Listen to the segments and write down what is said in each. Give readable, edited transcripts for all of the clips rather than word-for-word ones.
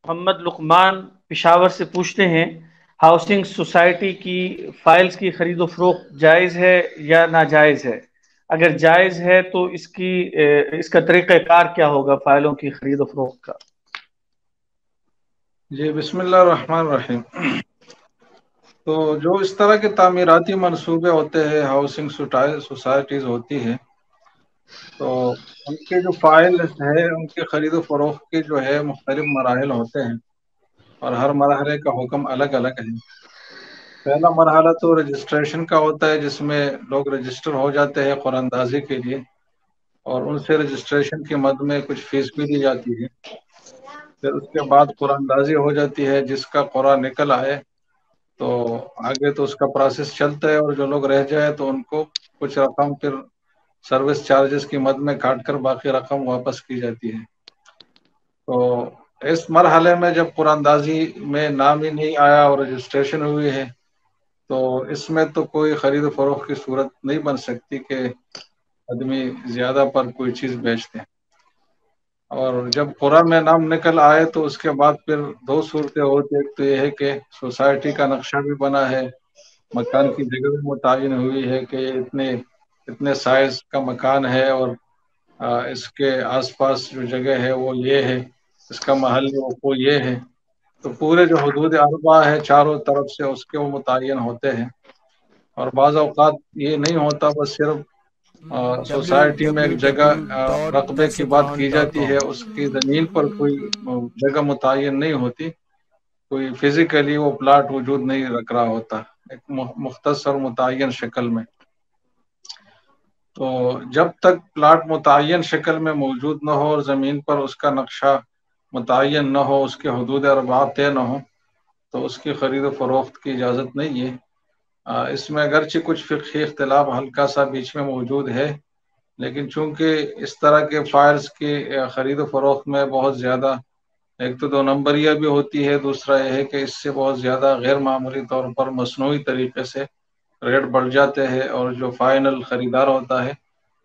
محمد لقمان پشاور سے پوچھتے ہیں، ہاؤسنگ سوسائٹی کی فائلز کی خرید و فروخت جائز ہے یا ناجائز ہے؟ اگر جائز ہے تو اس کا طریقہ کار کیا ہوگا فائلوں کی خرید و فروخت کا؟ جی، بسم اللہ الرحمن الرحیم۔ تو جو اس طرح کے تعمیراتی منصوبے ہوتے ہیں، ہاؤسنگ سوسائٹیز ہوتی ہے، تو ان کے جو فائل ہے، ان کے خرید و فروخت کے جو ہے مختلف مراحل ہوتے ہیں، اور ہر مرحلے کا حکم الگ الگ ہے۔ پہلا مرحلہ تو رجسٹریشن کا ہوتا ہے، جس میں لوگ رجسٹر ہو جاتے ہیں قرآن اندازی کے لیے، اور ان سے رجسٹریشن کے مد میں کچھ فیس بھی دی جاتی ہے۔ پھر اس کے بعد قرآن اندازی ہو جاتی ہے، جس کا قرآن نکل آئے تو آگے تو اس کا پروسیس چلتا ہے، اور جو لوگ رہ جائے تو ان کو کچھ رقم پھر سروس چارجز کی مد میں کاٹ کر باقی رقم واپس کی جاتی ہے۔ تو اس مرحلے میں جب قرآن اندازی میں نام ہی نہیں آیا اور رجسٹریشن ہوئی ہے، تو اس میں تو کوئی خرید و فروخت کی صورت نہیں بن سکتی کہ آدمی زیادہ پر کوئی چیز بیچتے ہیں۔ اور جب قرآن میں نام نکل آئے تو اس کے بعد پھر دو صورتیں ہوتی ہیں۔ ایک تو یہ ہے کہ سوسائٹی کا نقشہ بھی بنا ہے، مکان کی جگہ بھی متعین ہوئی ہے کہ اتنے سائز کا مکان ہے، اور اس کے آس پاس جو جگہ ہے وہ یہ ہے، اس کا محل وہ یہ ہے۔ تو پورے جو حدود اربع ہے چاروں طرف سے اس کے وہ متعین ہوتے ہیں۔ اور بعض اوقات یہ نہیں ہوتا، بس صرف سوسائٹی میں ایک جگہ رقبے کی بات کی جاتی ہے، اس کی زمین پر کوئی جگہ متعین نہیں ہوتی، کوئی فزیکلی وہ پلاٹ وجود نہیں رکھ رہا ہوتا ایک مختصر متعین شکل میں۔ تو جب تک پلاٹ متعین شکل میں موجود نہ ہو اور زمین پر اس کا نقشہ متعین نہ ہو، اس کے حدود اربع طے نہ ہو، تو اس کی خرید و فروخت کی اجازت نہیں ہے۔ اس میں اگرچہ کچھ فقہی اختلاف ہلکا سا بیچ میں موجود ہے، لیکن چونکہ اس طرح کے فائلز کی خرید و فروخت میں بہت زیادہ ایک تو دو نمبریہ بھی ہوتی ہے، دوسرا یہ ہے کہ اس سے بہت زیادہ غیر معمولی طور پر مصنوعی طریقے سے ریٹ بڑھ جاتے ہیں، اور جو فائنل خریدار ہوتا ہے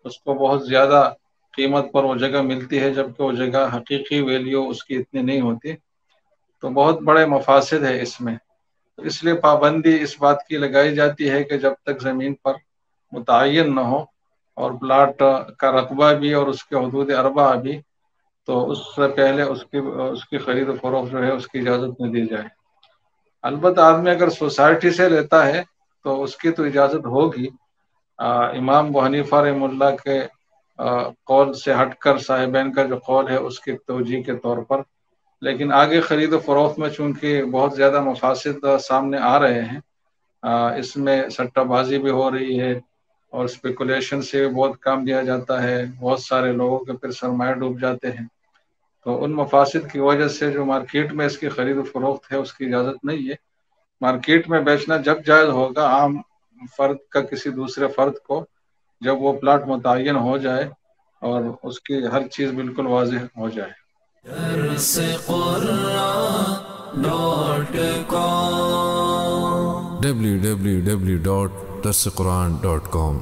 اس کو بہت زیادہ قیمت پر وہ جگہ ملتی ہے، جبکہ وہ جگہ حقیقی ویلیو اس کی اتنی نہیں ہوتی۔ تو بہت بڑے مفاسد ہے اس میں، اس لیے پابندی اس بات کی لگائی جاتی ہے کہ جب تک زمین پر متعین نہ ہو اور پلاٹ کا رقبہ بھی اور اس کے حدود اربع بھی، تو اس سے پہلے اس کی خرید و فروخت جو ہے اس کی اجازت نہ دی جائے۔ البتہ آدمی اگر سوسائٹی سے لیتا ہے تو اس کی تو اجازت ہوگی، امام ابو حنیفہ رحمہ اللہ کے قول سے ہٹ کر صاحبین کا جو قول ہے اس کی توجیہ کے طور پر۔ لیکن آگے خرید و فروخت میں چونکہ بہت زیادہ مفاسد سامنے آ رہے ہیں، اس میں سٹہ بازی بھی ہو رہی ہے، اور اسپیکولیشن سے بہت کام دیا جاتا ہے، بہت سارے لوگوں کے پھر سرمایہ ڈوب جاتے ہیں۔ تو ان مفاسد کی وجہ سے جو مارکیٹ میں اس کی خرید و فروخت ہے اس کی اجازت نہیں ہے۔ مارکیٹ میں بیچنا جب جائز ہوگا عام فرد کا کسی دوسرے فرد کو، جب وہ پلاٹ متعین ہو جائے اور اس کی ہر چیز بالکل واضح ہو جائے۔ www.darsequran.com